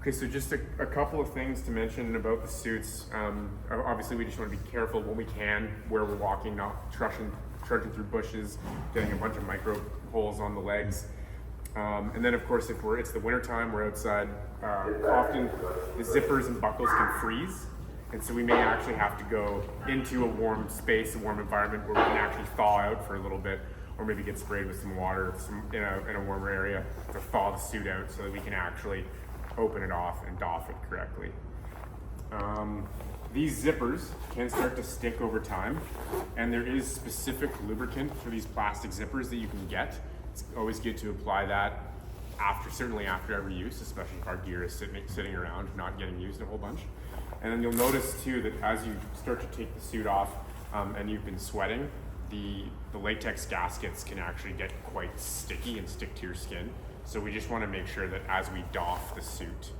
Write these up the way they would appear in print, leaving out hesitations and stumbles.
Okay, so just a couple of things to mention about the suits. Obviously, we just want to be careful when we can, where we're walking, not trudging through bushes, getting a bunch of micro holes on the legs. And then, of course, if it's the winter time, we're outside, often the zippers and buckles can freeze. And so we may actually have to go into a warm space, a warm environment where we can actually thaw out for a little bit, or maybe get sprayed with some water in a warmer area to thaw the suit out so that we can actually open it off and doff it correctly. These zippers can start to stick over time, and there is specific lubricant for these plastic zippers that you can get. It's always good to apply that certainly after every use, especially if our gear is sitting around, not getting used a whole bunch. And then you'll notice too that as you start to take the suit off and you've been sweating, the latex gaskets can actually get quite sticky and stick to your skin. So we just want to make sure that as we doff the suit,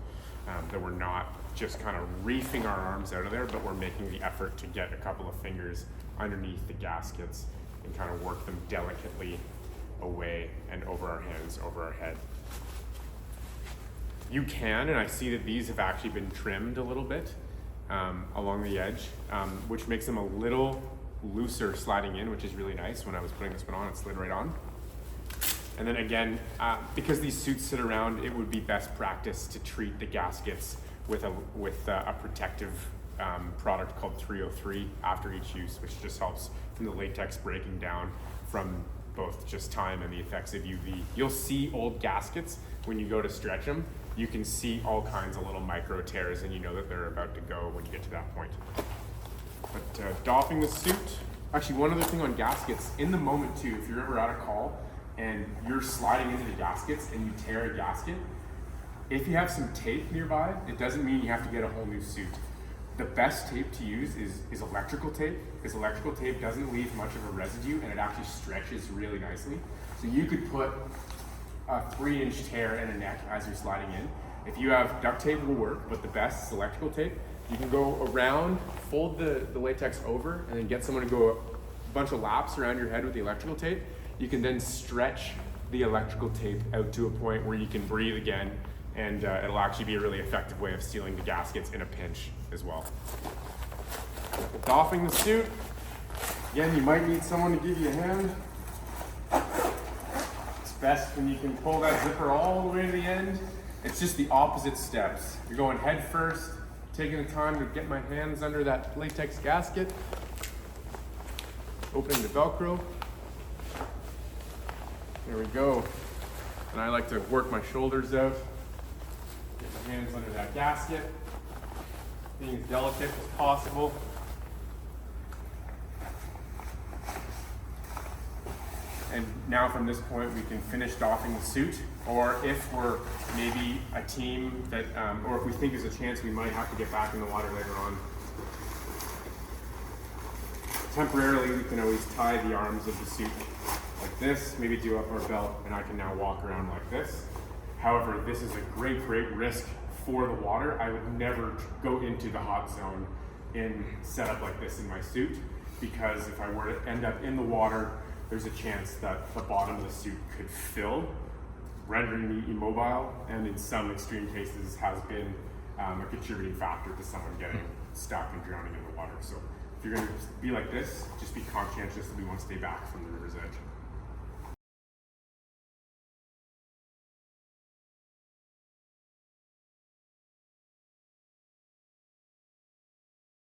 that we're not just kind of reefing our arms out of there, but we're making the effort to get a couple of fingers underneath the gaskets and kind of work them delicately away and over our hands, over our head. You can, and I see that these have actually been trimmed a little bit along the edge, which makes them a little looser sliding in, which is really nice. When I was putting this one on, it slid right on. And then again, because these suits sit around, it would be best practice to treat the gaskets with a protective product called 303 after each use, which just helps from the latex breaking down from both just time and the effects of UV. You'll see old gaskets when you go to stretch them. You can see all kinds of little micro tears, and you know that they're about to go when you get to that point. But doffing the suit, actually one other thing on gaskets, in the moment too, if you're ever at a call and you're sliding into the gaskets and you tear a gasket, if you have some tape nearby, it doesn't mean you have to get a whole new suit. The best tape to use is electrical tape, because electrical tape doesn't leave much of a residue and it actually stretches really nicely. So you could put a 3-inch tear in a neck as you're sliding in. If you have duct tape will work, but the best is electrical tape. You can go around, fold the latex over, and then get someone to go a bunch of laps around your head with the electrical tape. You can then stretch the electrical tape out to a point where you can breathe again, and it'll actually be a really effective way of sealing the gaskets in a pinch as well. Doffing the suit, again, you might need someone to give you a hand. It's best when you can pull that zipper all the way to the end. It's just the opposite steps. You're going head first, taking the time to get my hands under that latex gasket, opening the Velcro. There we go. And I like to work my shoulders out, get my hands under that gasket, being as delicate as possible. And now from this point, we can finish doffing the suit, or if we're maybe a team that, or if we think there's a chance we might have to get back in the water later on. Temporarily, we can always tie the arms of the suit like this, maybe do up our belt, and I can now walk around like this. However, this is a great risk for the water. I would never go into the hot zone in setup like this in my suit, because if I were to end up in the water, there's a chance that the bottom of the suit could fill, rendering me immobile, and in some extreme cases has been a contributing factor to someone getting stuck and drowning in the water. So if you're gonna be like this, just be conscientious that we want to stay back from the river's edge.